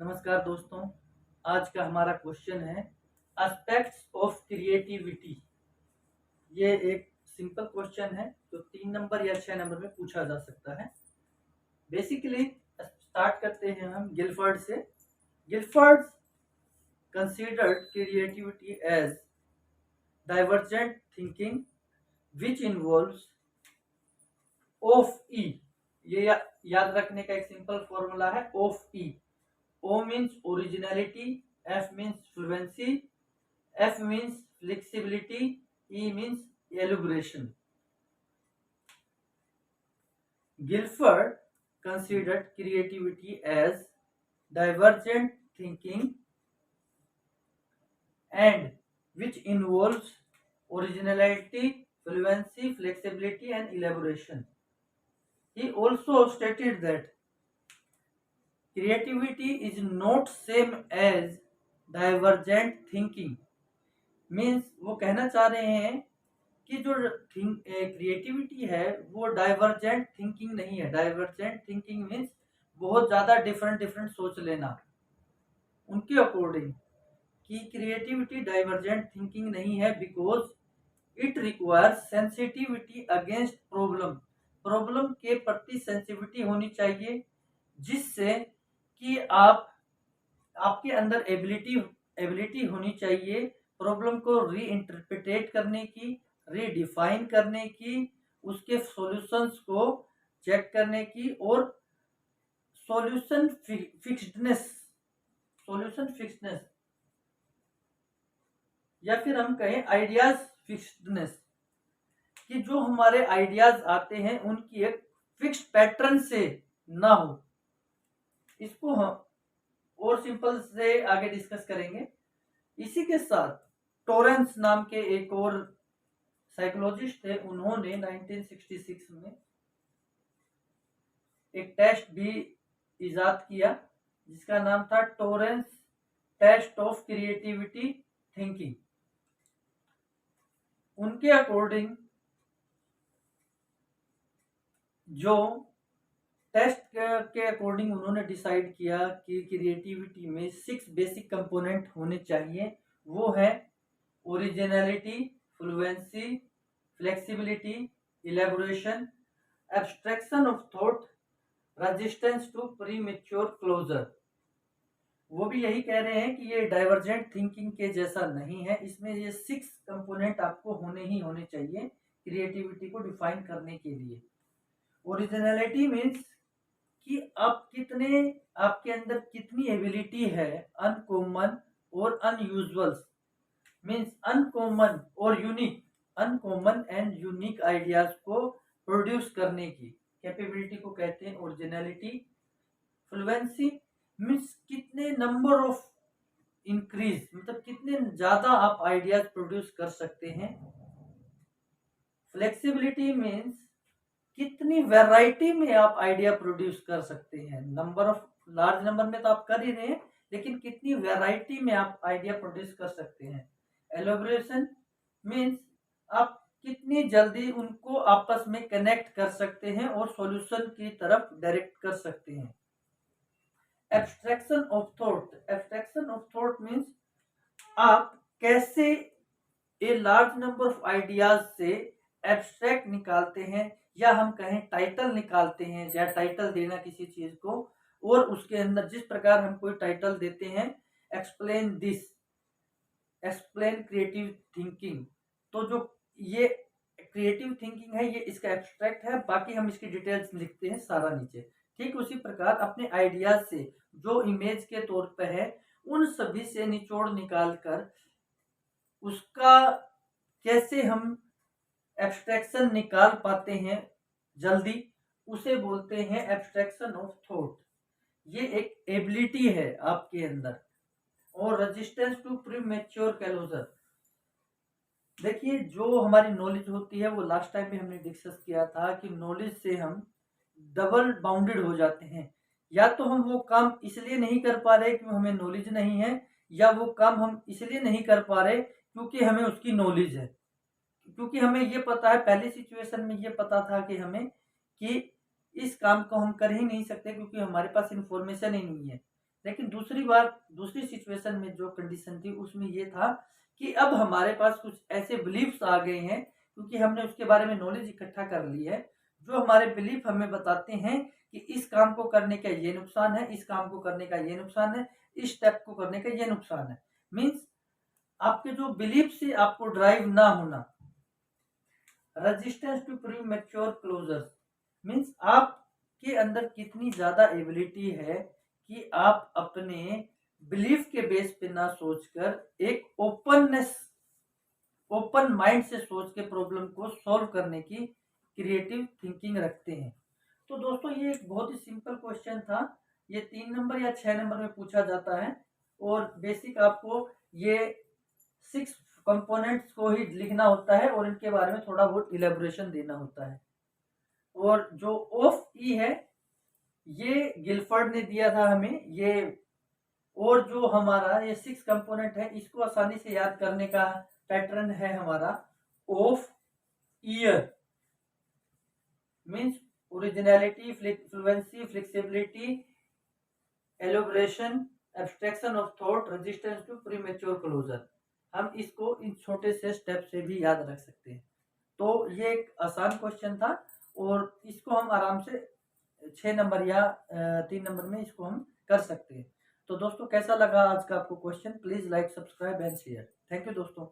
नमस्कार दोस्तों। आज का हमारा क्वेश्चन है एस्पेक्ट्स ऑफ क्रिएटिविटी। ये एक सिंपल क्वेश्चन है जो 3 नंबर या 6 नंबर में पूछा जा सकता है। बेसिकली स्टार्ट करते हैं हम गिलफर्ड से। Guilford considered creativity as divergent thinking which involves of E. ये याद रखने का एक सिंपल फॉर्मूला है of E. O means originality, F means fluency, F means flexibility, E means elaboration. Guilford considered creativity as divergent thinking and which involves originality, fluency, flexibility and elaboration. He also stated that creativity is not same as divergent thinking. Means वो कहना चाह रहे हैं कि जो creativity है वो divergent thinking नहीं है। डाइवर्जेंट थिंकिंग मीन्स बहुत ज़्यादा डिफरेंट सोच लेना। उनके अकॉर्डिंग कि क्रिएटिविटी डाइवर्जेंट थिंकिंग नहीं है because it requires sensitivity against problem के प्रति सेंसिटिविटी होनी चाहिए, जिससे कि आपके अंदर एबिलिटी होनी चाहिए प्रॉब्लम को रीइंटरप्रिटेट करने की, रीडिफाइन करने की, उसके सॉल्यूशंस को चेक करने की और सॉल्यूशन फिक्स्डनेस या फिर हम कहें आइडियाज फिक्स्डनेस, कि जो हमारे आइडियाज आते हैं उनकी एक फिक्स्ड पैटर्न से ना हो। इसको हम और सिंपल से आगे डिस्कस करेंगे। इसी के साथ टॉरेंस नाम के एक और साइकोलॉजिस्ट थे, उन्होंने 1966 में एक टेस्ट भी इजाद किया जिसका नाम था Torrance test of creativity thinking. उनके अकॉर्डिंग जो टेस्ट के अकॉर्डिंग उन्होंने डिसाइड किया कि क्रिएटिविटी में 6 बेसिक कंपोनेंट होने चाहिए। वो है originality, fluency, flexibility, elaboration, abstraction of thought, resistance to premature closure. वो भी यही कह रहे हैं कि ये डाइवर्जेंट थिंकिंग के जैसा नहीं है, इसमें ये 6 कंपोनेंट आपको होने चाहिए क्रिएटिविटी को डिफाइन करने के लिए। ओरिजिनलिटी मीन्स कि आपके अंदर कितनी एबिलिटी है अनकॉमन और unusual, means uncommon and unique ideas को प्रोड्यूस करने की कैपेबिलिटी को कहते हैं ओरिजिनलिटी। फ्लुएंसी मीन्स कितने नंबर ऑफ इंक्रीज, मतलब कितने ज्यादा आप आइडियाज प्रोड्यूस कर सकते हैं। फ्लेक्सिबिलिटी मीन्स कितनी वैरायटी में आप आइडिया प्रोड्यूस कर सकते हैं। लार्ज नंबर में तो आप कर ही रहे हैं, लेकिन कितनी वैरायटी में आप आइडिया प्रोड्यूस कर सकते हैं। एलोबरेशन मीन्स आप कितनी जल्दी उनको आपस में कनेक्ट कर सकते हैं और सॉल्यूशन की तरफ डायरेक्ट कर सकते हैं। एब्स्ट्रैक्शन ऑफ थॉट मीन्स आप कैसे a large number of ideas से एब्स्ट्रैक्ट निकालते हैं, या हम कहें टाइटल निकालते हैं, या टाइटल देना किसी चीज को, और उसके अंदर जिस प्रकार हम कोई टाइटल देते हैं एक्सप्लेन क्रिएटिव थिंकिंग, तो जो ये क्रिएटिव थिंकिंग है ये इसका एब्स्ट्रैक्ट है, बाकी हम इसकी डिटेल्स लिखते हैं सारा नीचे। ठीक उसी प्रकार अपने आइडियाज से जो इमेज के तौर पर है उन सभी से निचोड़ निकाल कर उसका कैसे हम एब्स्ट्रैक्शन निकाल पाते हैं जल्दी, उसे बोलते हैं एब्स्ट्रैक्शन ऑफ थॉट। ये एक एबिलिटी है आपके अंदर। और रेजिस्टेंस टू प्रीमेच्योर क्लोजर, देखिए जो हमारी नॉलेज होती है वो लास्ट टाइम भी हमने डिस्कस किया था कि नॉलेज से हम डबल बाउंडेड हो जाते हैं। या तो हम वो काम इसलिए नहीं कर पा रहे क्योंकि हमें नॉलेज नहीं है, या वो काम हम इसलिए नहीं कर पा रहे क्योंकि हमें उसकी नॉलेज है। क्योंकि हमें ये पता है, पहली सिचुएशन में ये पता था कि इस काम को हम कर ही नहीं सकते क्योंकि हमारे पास इंफॉर्मेशन ही नहीं है। लेकिन दूसरी सिचुएशन में जो कंडीशन थी उसमें ये था कि अब हमारे पास कुछ ऐसे बिलीफ्स आ गए हैं, क्योंकि हमने उसके बारे में नॉलेज इकट्ठा कर ली है, जो हमारे बिलीफ हमें बताते हैं कि इस काम को करने का ये नुकसान है, इस काम को करने का ये नुकसान है, इस स्टेप को करने का ये नुकसान है। मीन्स आपके जो बिलीफ से आपको ड्राइव ना होना। Resistance to premature closures means आपके अंदर कितनी ज्यादा एबिलिटी है कि आप अपने बिलीफ के बेस पे ना सोचकर एक ओपन माइंड से सोच के प्रॉब्लम को सॉल्व करने की क्रिएटिव थिंकिंग रखते हैं। तो दोस्तों ये एक बहुत ही सिंपल क्वेश्चन था। ये 3 नंबर या 6 नंबर में पूछा जाता है और बेसिक आपको ये 6 कंपोनेंट्स को ही लिखना होता है और इनके बारे में थोड़ा बहुत इलेबोरेशन देना होता है। और जो ऑफ ई है ये गिलफर्ड ने दिया था हमें ये। और जो हमारा ये 6 कंपोनेंट है इसको आसानी से याद करने का पैटर्न है हमारा of year means originality, fluency, flexibility, elaboration, abstraction of thought, resistance to premature closure. हम इसको इन छोटे से स्टेप से भी याद रख सकते हैं। तो ये एक आसान क्वेश्चन था और इसको हम आराम से 6 नंबर या 3 नंबर में इसको हम कर सकते हैं। तो दोस्तों कैसा लगा आज का आपको question? Please like, subscribe and share. Thank you दोस्तों।